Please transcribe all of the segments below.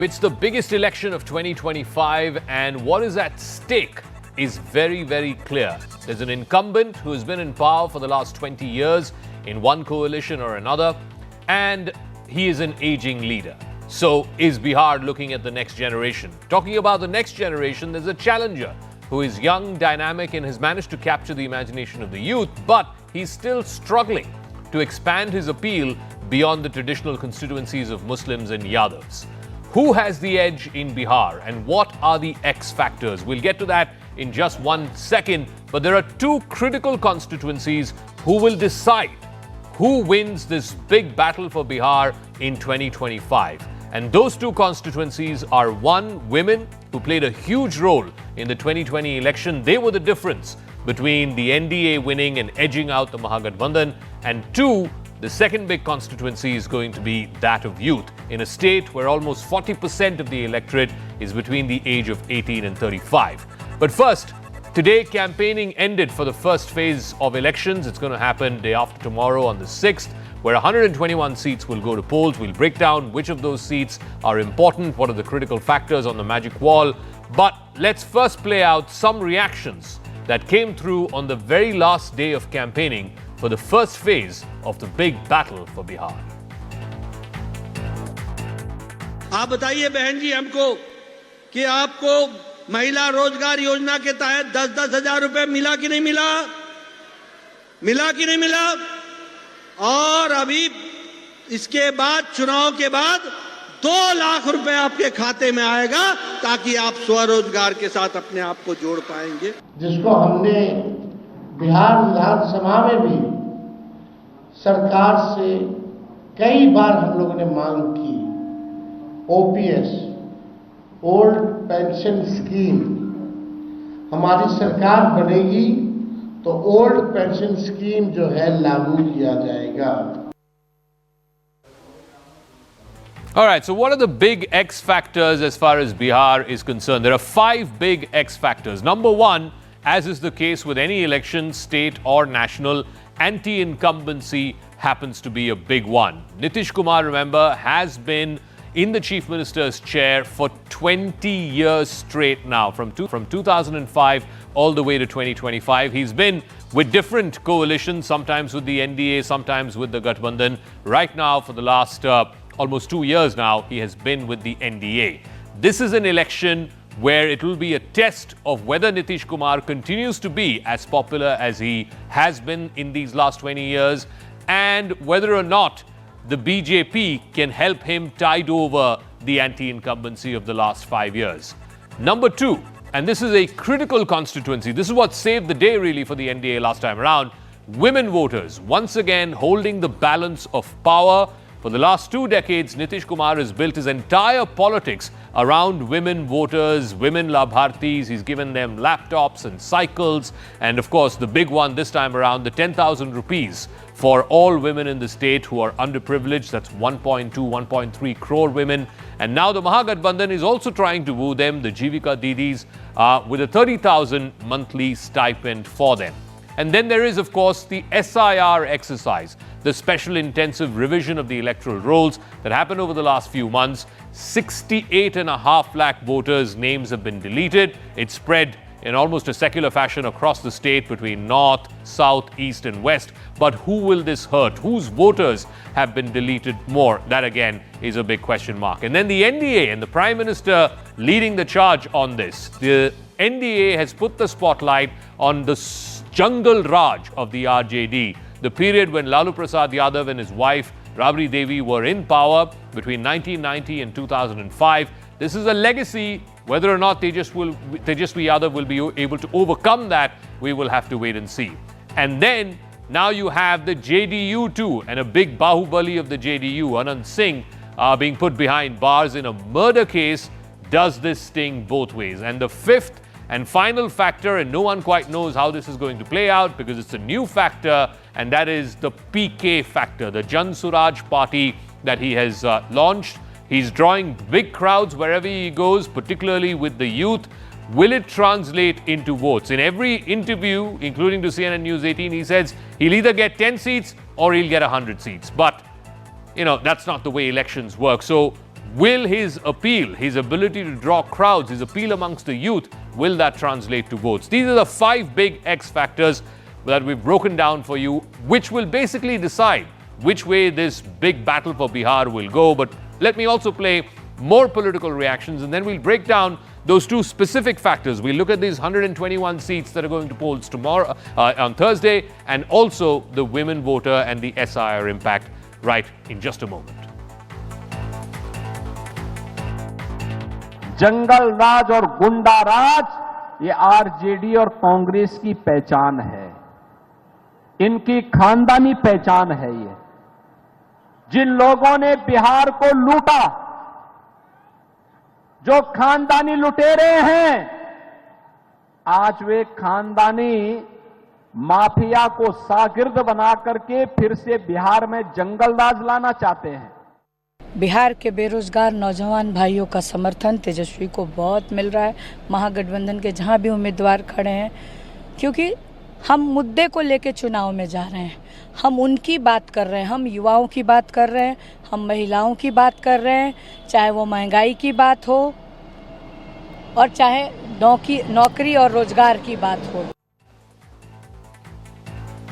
It's the biggest election of 2025, and what is at stake is very, very clear. There's an incumbent who has been in power for the last 20 years in one coalition or another, and he is an aging leader. So is Bihar looking at the next generation? Talking about the next generation, there's a challenger who is young, dynamic, and has managed to capture the imagination of the youth, but he's still struggling to expand his appeal beyond the traditional constituencies of Muslims and Yadavs. Who has the edge in Bihar, and what are the X factors? We'll get to that in just 1 second, but there are two critical constituencies who will decide who wins this big battle for Bihar in 2025. And those two constituencies are: one, women, who played a huge role in the 2020 election. They were the difference between the NDA winning and edging out the Mahagatbandhan. And two, the second big constituency is going to be that of youth, in a state where almost 40% of the electorate is between the age of 18 and 35. But first, today campaigning ended for the first phase of elections. It's going to happen day after tomorrow on the 6th, where 121 seats will go to polls. We'll break down which of those seats are important, what are the critical factors on the magic wall. But let's first play out some reactions that came through on the very last day of campaigning for the first phase of the big battle for Bihar. आप बताइए बहन जी हमको कि आपको महिला रोजगार योजना के तहत 10-10 हजार रुपए मिला कि नहीं मिला? मिला कि नहीं मिला? और अभी इसके बाद, चुनाव के बाद 2 लाख रुपए आपके खाते में आएगा, ताकि आप स्वरोजगार के साथ अपने आप को जोड़ पाएंगे। जिसको हमने बिहार विधानसभा में भी सरकार से कई बार हम लोगों ने मांग की, ओपीएस, ओल्ड पेंशन स्कीम। हमारी सरकार बनेगी तो ओल्ड पेंशन स्कीम जो है लागू किया जाएगा। All right, so what are the big X factors as far as Bihar is concerned? There are 5 big X factors. Number one, as is the case with any election, state or national, anti-incumbency happens to be a big one. Nitish Kumar, remember, has been in the Chief Minister's chair for 20 years straight now, from 2005 all the way to 2025. He's been with different coalitions, sometimes with the NDA, sometimes with the Mahagatbandhan. Right now, for the last almost 2 years now, he has been with the NDA. This is an election where it will be a test of whether Nitish Kumar continues to be as popular as he has been in these last 20 years, and whether or not the BJP can help him tide over the anti-incumbency of the last 5 years. Number two, and this is a critical constituency, this is what saved the day really for the NDA last time around, women voters once again holding the balance of power. For the last 2 decades, Nitish Kumar has built his entire politics around women voters, women labhartis. He's given them laptops and cycles. And of course, the big one this time around, the 10,000 rupees for all women in the state who are underprivileged. That's 1.2, 1.3 crore women. And now the Mahagatbandhan is also trying to woo them, the Jivika Didis, with a 30,000 monthly stipend for them. And then there is, of course, the SIR exercise, the special intensive revision of the electoral rolls that happened over the last few months. 68.5 lakh voters' names have been deleted. It's spread in almost a secular fashion across the state between north, south, east, and west. But who will this hurt? Whose voters have been deleted more? That again is a big question mark. And then the NDA and the Prime Minister leading the charge on this. The NDA has put the spotlight on the jungle Raj of the RJD, the period when Lalu Prasad Yadav and his wife Rabri Devi were in power between 1990 and 2005. This is a legacy. Whether or not Tejashwi Yadav will be able to overcome that, we will have to wait and see. And then now you have the JDU too, and a big Bahubali of the JDU, Anand Singh, being put behind bars in a murder case. Does this sting both ways? And the fifth and final factor, and no one quite knows how this is going to play out because it's a new factor, and that is the PK factor, the Jan Suraj party that he has launched. He's drawing big crowds wherever he goes, particularly with the youth. Will it translate into votes? In every interview, including to CNN News18, he says he'll either get 10 seats or he'll get 100 seats. But, you know, that's not the way elections work. So Will his appeal, his ability to draw crowds, his appeal amongst the youth, will that translate to votes? These are the 5 big X factors that we've broken down for you, which will basically decide which way this big battle for Bihar will go. But let me also play more political reactions, and then we'll break down those 2 specific factors. We'll look at these 121 seats that are going to polls tomorrow, on Thursday, and also the women voter and the SIR impact right in just a moment. जंगल राज और गुंडा राज ये RJD और कांग्रेस की पहचान है, इनकी खानदानी पहचान है। ये जिन लोगों ने बिहार को लूटा, जो खानदानी लुटेरे हैं, आज वे खानदानी माफिया को शागिर्द बना करके फिर से बिहार में जंगल राज लाना चाहते हैं। बिहार के बेरोजगार नौजवान भाइयों का समर्थन तेजस्वी को बहुत मिल रहा है, महागठबंधन के जहां भी उम्मीदवार खड़े हैं, क्योंकि हम मुद्दे को लेकर चुनाव में जा रहे हैं। हम उनकी बात कर रहे हैं, हम युवाओं की बात कर रहे हैं, हम महिलाओं की बात कर रहे हैं, चाहे वो महंगाई की बात हो और चाहे नौकरी और रोजगार की बात हो।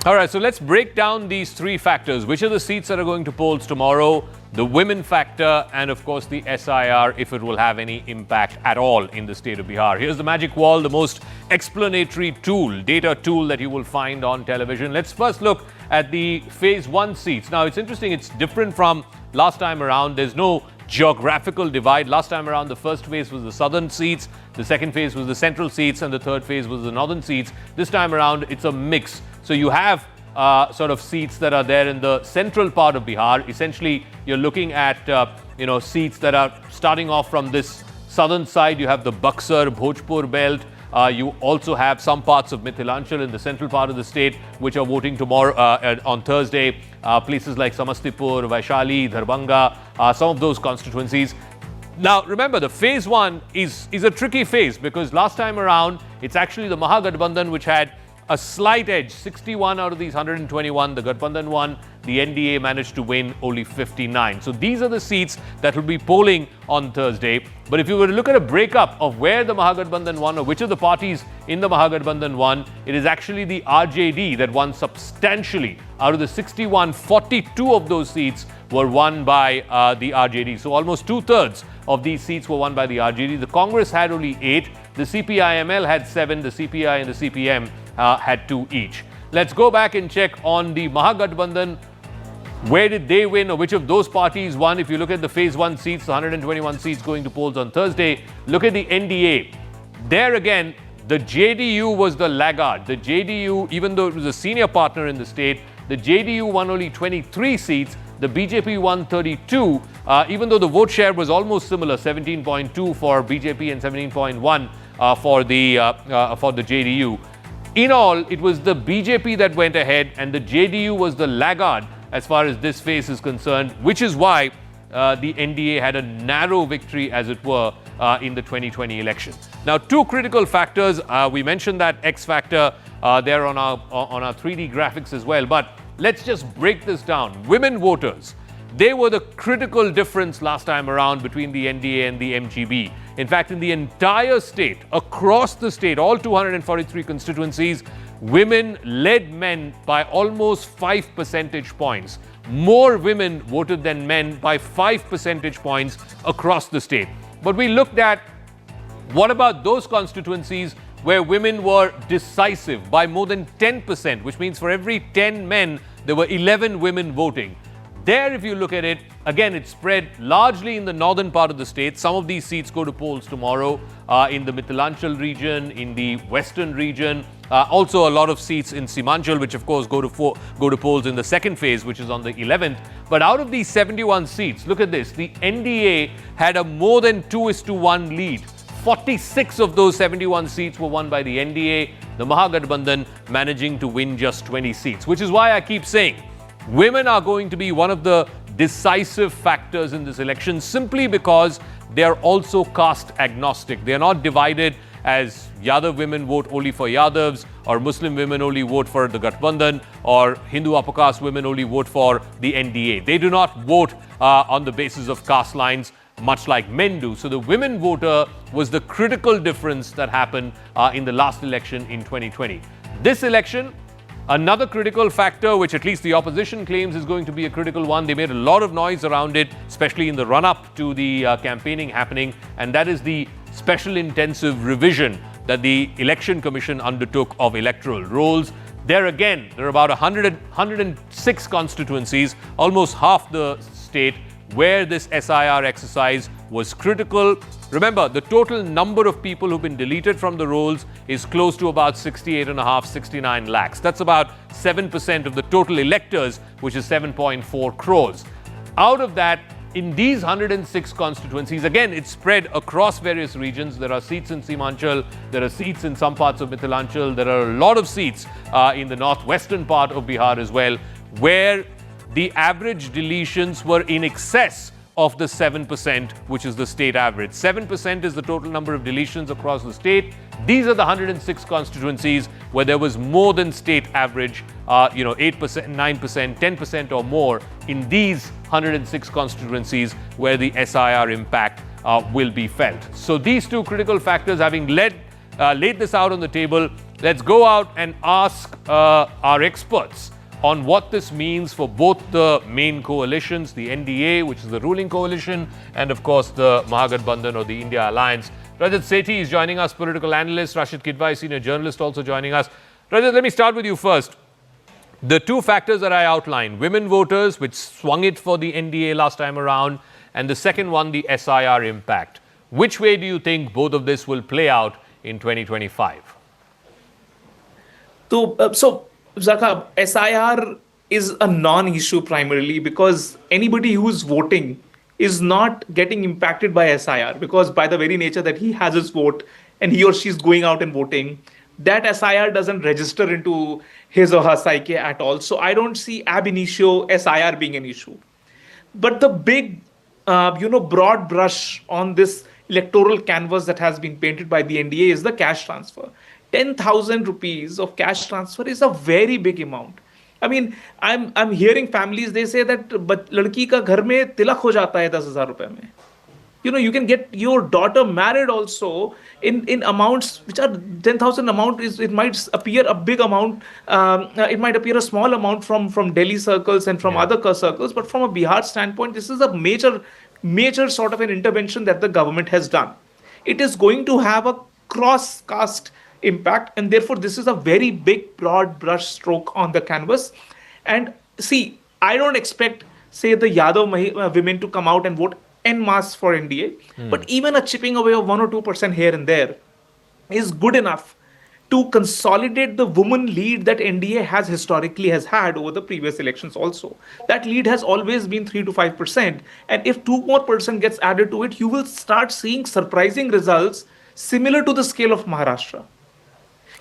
All right, so let's break down these 3 factors. Which are the seats that are going to polls tomorrow? The women factor, and of course the SIR, if it will have any impact at all in the state of Bihar. Here's the magic wall, the most explanatory tool, data tool that you will find on television. Let's first look at the phase 1 seats. Now, it's interesting, it's different from last time around. There's no geographical divide. Last time around, the first phase was the southern seats, the second phase was the central seats, and the third phase was the northern seats. This time around, it's a mix. So you have sort of seats that are there in the central part of Bihar. Essentially, you're looking at seats that are starting off from this southern side. You have the Buxar, Bhojpur belt. You also have some parts of Mithilanchal in the central part of the state, which are voting tomorrow on Thursday. Places like Samastipur, Vaishali, Darbhanga, some of those constituencies. Now, remember, the phase 1 is a tricky phase, because last time around, it's actually the Mahagatbandhan which had a slight edge. 61 out of these 121, the Gathbandhan won. The NDA managed to win only 59. So these are the seats that will be polling on Thursday. But if you were to look at a breakup of where the Mahagatbandhan won, or which of the parties in the Mahagatbandhan won, it is actually the RJD that won substantially. Out of the 61, 42 of those seats were won by the RJD. So almost 2/3 of these seats were won by the RJD. The Congress had only 8. The CPI-ML had 7. The CPI and the CPM had 2 each. Let's go back and check on the Mahagatbandhan. Where did they win, or which of those parties won? If you look at the phase 1 seats, the 121 seats going to polls on Thursday, look at the NDA. There again, the JDU was the laggard. The JDU, even though it was a senior partner in the state, the JDU won only 23 seats. The BJP won 32, even though the vote share was almost similar, 17.2 for BJP and 17.1 for the JDU. In all, it was the BJP that went ahead, and the JDU was the laggard as far as this phase is concerned, which is why the NDA had a narrow victory, as it were, in the 2020 election. Now, 2 critical factors. We mentioned that X factor there on our 3D graphics as well, but let's just break this down. Women voters, they were the critical difference last time around between the NDA and the MGB. In fact, in the entire state, across the state, all 243 constituencies, women led men by almost 5 percentage points. More women voted than men by 5 percentage points across the state. But we looked at what about those constituencies where women were decisive by more than 10%, which means for every 10 men, there were 11 women voting. There, if you look at it, again, it's spread largely in the northern part of the state. Some of these seats go to polls tomorrow in the Mithilanchal region, in the western region. Also, a lot of seats in Simanchal, which of course go to polls in the second phase, which is on the 11th. But out of these 71 seats, look at this, the NDA had a more than 2:1 lead. 46 of those 71 seats were won by the NDA, the Mahagatbandhan managing to win just 20 seats, which is why I keep saying women are going to be one of the decisive factors in this election, simply because they are also caste agnostic. They are not divided as Yadav women vote only for Yadavs, or Muslim women only vote for the Gathbandhan, or Hindu upper caste women only vote for the NDA. They do not vote on the basis of caste lines. much like men do. So the women voter was the critical difference that happened in the last election in 2020. This election, another critical factor, which at least the opposition claims is going to be a critical one. They made a lot of noise around it, especially in the run-up to the campaigning happening, and that is the special intensive revision that the Election Commission undertook of electoral rolls. There again, there are about 106 constituencies, almost half the state, where this SIR exercise was critical. Remember, the total number of people who've been deleted from the rolls is close to about 68.5, 69 lakhs. That's about 7% of the total electors, which is 7.4 crores. Out of that, in these 106 constituencies, again, it's spread across various regions. There are seats in Simanchal, there are seats in some parts of Mithilanchal, there are a lot of seats in the northwestern part of Bihar as well, where the average deletions were in excess of the 7%, which is the state average. 7% is the total number of deletions across the state. These are the 106 constituencies where there was more than state average, 8%, 9%, 10% or more in these 106 constituencies where the SIR impact will be felt. So these two critical factors, having laid this out on the table, let's go out and ask our experts on what this means for both the main coalitions, the NDA, which is the ruling coalition, and of course the Mahagatbandhan or the India Alliance. Rajat Sethi is joining us, political analyst. Rashid Kidwai, senior journalist, also joining us. Rajat, let me start with you first. The two factors that I outlined, women voters, which swung it for the NDA last time around, and the second one, the SIR impact. Which way do you think both of this will play out in 2025? So Zaka, SIR is a non-issue primarily because anybody who's voting is not getting impacted by SIR, because by the very nature that he has his vote and he or she is going out and voting, that SIR doesn't register into his or her psyche at all. So I don't see ab initio SIR being an issue. But the big, broad brush on this electoral canvas that has been painted by the NDA is the cash transfer. 10,000 rupees of cash transfer is a very big amount. I mean, I'm hearing families, they say that ladki ka ghar mein tilak ho jata hai 10,000 rupees mein. You can get your daughter married also in amounts which are 10,000 amount. It might appear a big amount. It might appear a small amount from Delhi circles and from other circles. But from a Bihar standpoint, this is a major sort of an intervention that the government has done. It is going to have a cross-caste impact, and therefore this is a very big broad brush stroke on the canvas. And see, I don't expect, say, the Yadav women to come out and vote en masse for NDA, but even a chipping away of 1 or 2% here and there is good enough to consolidate the woman lead that NDA historically has had over the previous elections also. That lead has always been 3 to 5%, and if 2 more % gets added to it, you will start seeing surprising results similar to the scale of Maharashtra.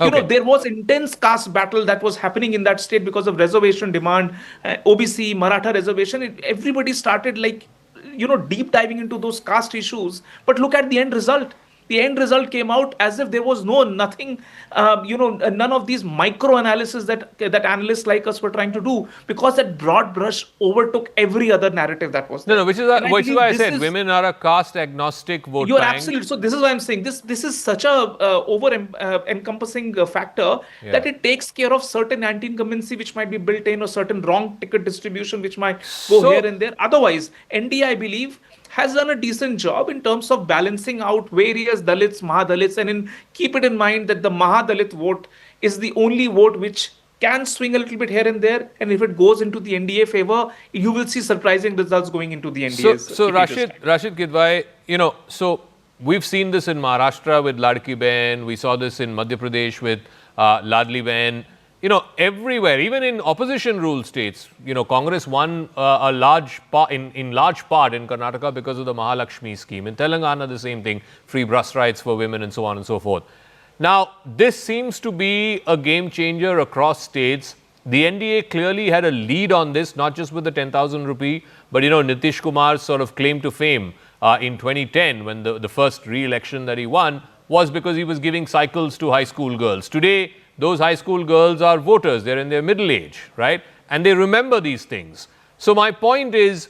Okay. There was intense caste battle that was happening in that state because of reservation demand, OBC, Maratha reservation. Everybody started deep diving into those caste issues. But look at the end result. The end result came out as if there was nothing, none of these micro analysis that analysts like us were trying to do, because that broad brush overtook every other narrative that was there. No, which is why I said women are a caste agnostic vote bank. You're absolutely. So this is why I'm saying this is such a encompassing factor that it takes care of certain anti-incumbency which might be built in, or certain wrong ticket distribution which might go here and there. Otherwise, NDA, I believe, has done a decent job in terms of balancing out various Dalits, Mahadalits, and keep it in mind that the Mahadalit vote is the only vote which can swing a little bit here and there, and if it goes into the NDA favor, you will see surprising results going into the NDA. So Rashid Kidwai, so we've seen this in Maharashtra with Ladki Behan, we saw this in Madhya Pradesh with Ladli Behan. Everywhere, even in opposition ruled states, Congress won a large part in large part in Karnataka because of the Mahalakshmi scheme. In Telangana, the same thing, free bus rides for women and so on and so forth. Now, this seems to be a game changer across states. The NDA clearly had a lead on this, not just with the 10,000 rupee, but Nitish Kumar's sort of claim to fame in 2010, when the first re-election that he won was because he was giving cycles to high school girls. Today, those high school girls are voters. They're in their middle age, right? And they remember these things. So my point is,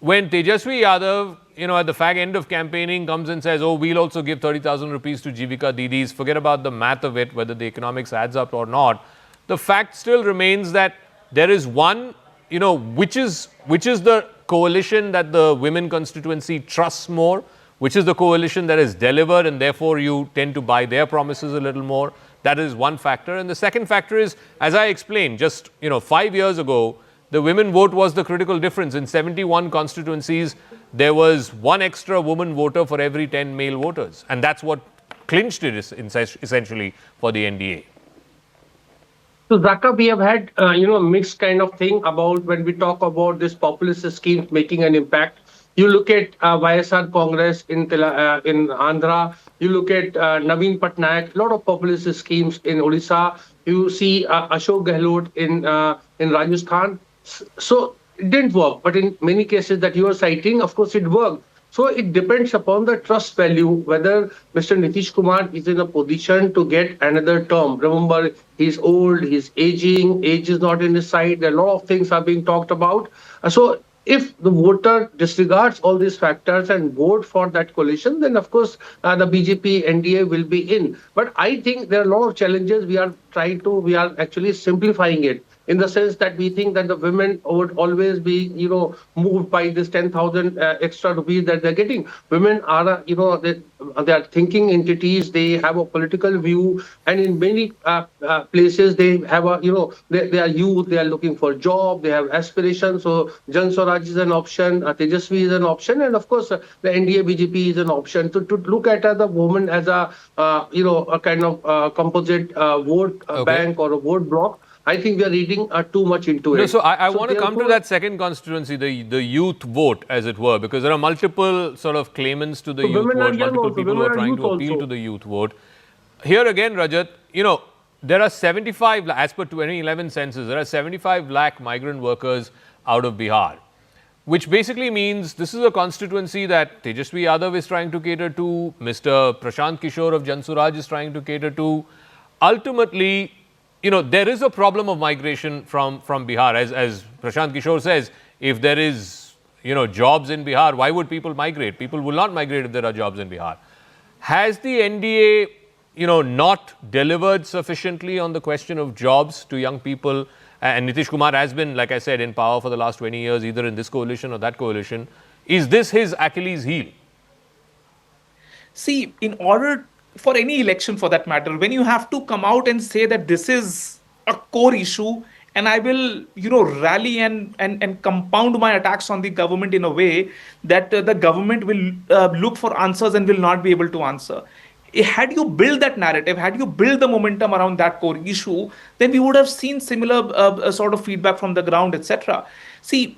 when Tejashwi Yadav at the fag end of campaigning comes and says, oh, we'll also give 30,000 rupees to Jivika Didis, forget about the math of it, whether the economics adds up or not. The fact still remains that there is one, which is the coalition that the women constituency trusts more, which is the coalition that has delivered, and therefore you tend to buy their promises a little more. That is one factor. And the second factor is, as I explained, just 5 years ago, the women vote was the critical difference. In 71 constituencies, there was one extra woman voter for every 10 male voters. And that's what clinched it essentially for the NDA. So, Zaka, we have had, mixed kind of thing about when we talk about this populist schemes making an impact. You look at YSR Congress in Andhra. You look at Naveen Patnaik, a lot of populist schemes in Odisha. You see Ashok Gehlot in Rajasthan. So it didn't work. But in many cases that you are citing, of course, it worked. So it depends upon the trust value, whether Mr. Nitish Kumar is in a position to get another term. Remember, he's old, he's aging, age is not in his side. A lot of things are being talked about. So if the voter disregards all these factors and vote for that coalition, then of course the BJP NDA will be in. But I think there are a lot of challenges. We are actually simplifying it, in the sense that we think that the women would always be, moved by this 10,000 extra rupees that they're getting. Women are, they are thinking entities. They have a political view, and in many places they have they are youth. They are looking for job. They have aspirations. So Jan Swaraj is an option. Tejashwi is an option, and of course the NDA BJP is an option. To look at the woman as a kind of composite vote bank or a vote block, I think we are reading too much into it. So I want to come to that second constituency, the youth vote, as it were, because there are multiple sort of claimants to the youth vote, multiple people who are trying to appeal to the youth vote. Here again, Rajat, there are 75, as per 2011 census, there are 75 lakh migrant workers out of Bihar, which basically means this is a constituency that Tejashwi Yadav is trying to cater to, Mr. Prashant Kishore of Jan Swaraj is trying to cater to. Ultimately, there is a problem of migration from Bihar. As Prashant Kishore says, if there is, jobs in Bihar, why would people migrate? People will not migrate if there are jobs in Bihar. Has the NDA, not delivered sufficiently on the question of jobs to young people? And Nitish Kumar has been, like I said, in power for the last 20 years, either in this coalition or that coalition. Is this his Achilles heel? See, in order for any election for that matter, when you have to come out and say that this is a core issue and I will, rally and compound my attacks on the government in a way that the government will look for answers and will not be able to answer. Had you built that narrative, had you built the momentum around that core issue, then we would have seen similar sort of feedback from the ground, etc. See,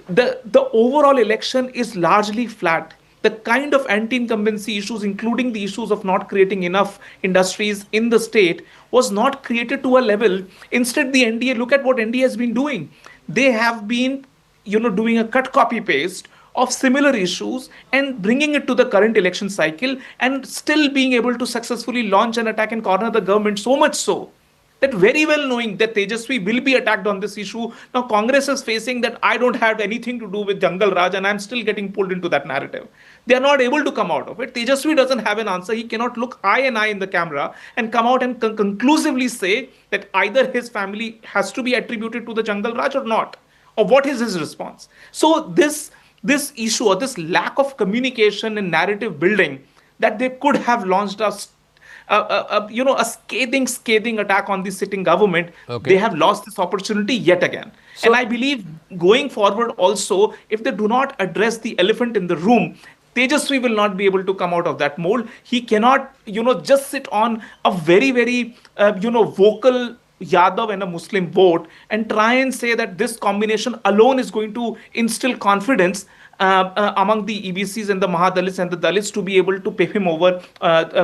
the overall election is largely flat. The kind of anti-incumbency issues, including the issues of not creating enough industries in the state, was not created to a level. Instead, the NDA, look at what NDA has been doing. They have been, doing a cut, copy, paste of similar issues and bringing it to the current election cycle and still being able to successfully launch an attack and corner the government, so much so that very well knowing that Tejashwi will be attacked on this issue. Now Congress is facing that I don't have anything to do with Jungle Raj and I'm still getting pulled into that narrative. They are not able to come out of it. Tejashwi doesn't have an answer. He cannot look eye and eye in the camera and come out and conclusively say that either his family has to be attributed to the Jungle Raj or not, or what is his response. So this issue or this lack of communication and narrative building, that they could have launched a scathing attack on the sitting government. They have lost this opportunity yet again. And I believe going forward also, if they do not address the elephant in the room, Tejashwi will not be able to come out of that mold. He cannot, just sit on a very, very, vocal Yadav and a Muslim vote and try and say that this combination alone is going to instill confidence among the EBCs and the Mahadalits and the Dalits to be able to pave him over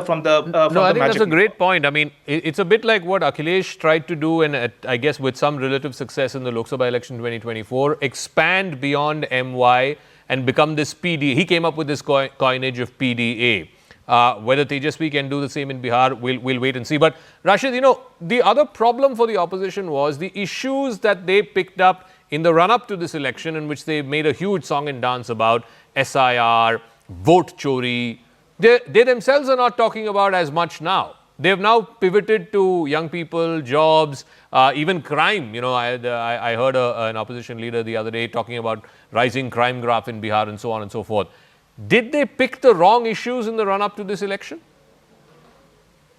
from the No, I think that's a great point. I mean, it's a bit like what Akhilesh tried to do, and I guess with some relative success in the Lok Sabha election 2024, expand beyond MY and become this PD. He came up with this coinage of PDA. Whether Tejashwi can do the same in Bihar, we'll wait and see. But Rashid, the other problem for the opposition was the issues that they picked up in the run-up to this election, in which they made a huge song and dance about, SIR, vote chori, they themselves are not talking about as much now. They have now pivoted to young people, jobs, even crime. You know, I heard an opposition leader the other day talking about rising crime graph in Bihar and so on and so forth. Did they pick the wrong issues in the run-up to this election?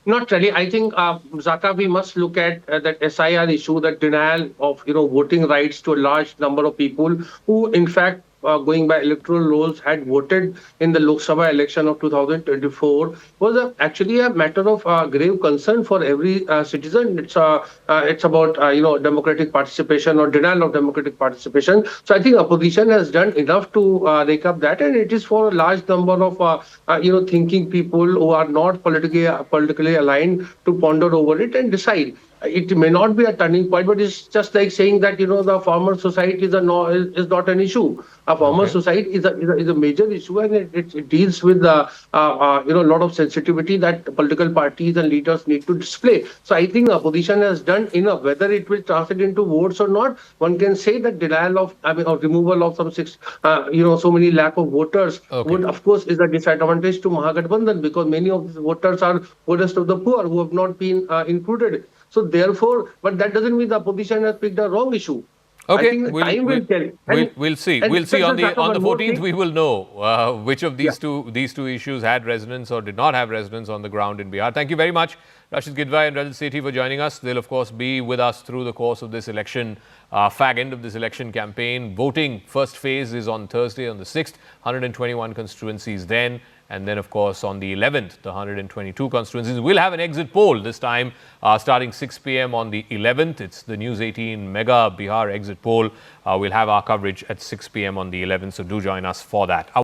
Not really. I think, Zaka, we must look at that SIR issue, that denial of voting rights to a large number of people who, in fact, going by electoral rolls, had voted in the Lok Sabha election of 2024 was actually a matter of grave concern for every citizen. It's about democratic participation or denial of democratic participation. So I think opposition has done enough to rake up that, and it is for a large number of thinking people who are not politically aligned to ponder over it and decide. It may not be a turning point, but it's just like saying that the farmer society is not an issue. A farmer society is a major issue, and it deals with a lot of sensitivity that political parties and leaders need to display. So I think opposition has done enough. Whether it will translate into votes or not, one can say that denial of or removal of some so many lakh of voters would, of course, is a disadvantage to Mahagatbandhan, because many of these voters are poorest of the poor who have not been included. So therefore, but that doesn't mean the opposition has picked a wrong issue. Okay, I think time will tell. We'll see. We'll see on the 14th. We will know which of these two issues had resonance or did not have resonance on the ground in Bihar. Thank you very much, Rashid Gidwai and Rajat Sethi, for joining us. They'll of course be with us through the course of this election, fag end of this election campaign. Voting first phase is on Thursday on the 6th, 121 constituencies then. And then, of course, on the 11th, the 122 constituencies. We'll have an exit poll this time starting 6 p.m. on the 11th. It's the News 18 Mega Bihar exit poll. We'll have our coverage at 6 p.m. on the 11th, so do join us for that.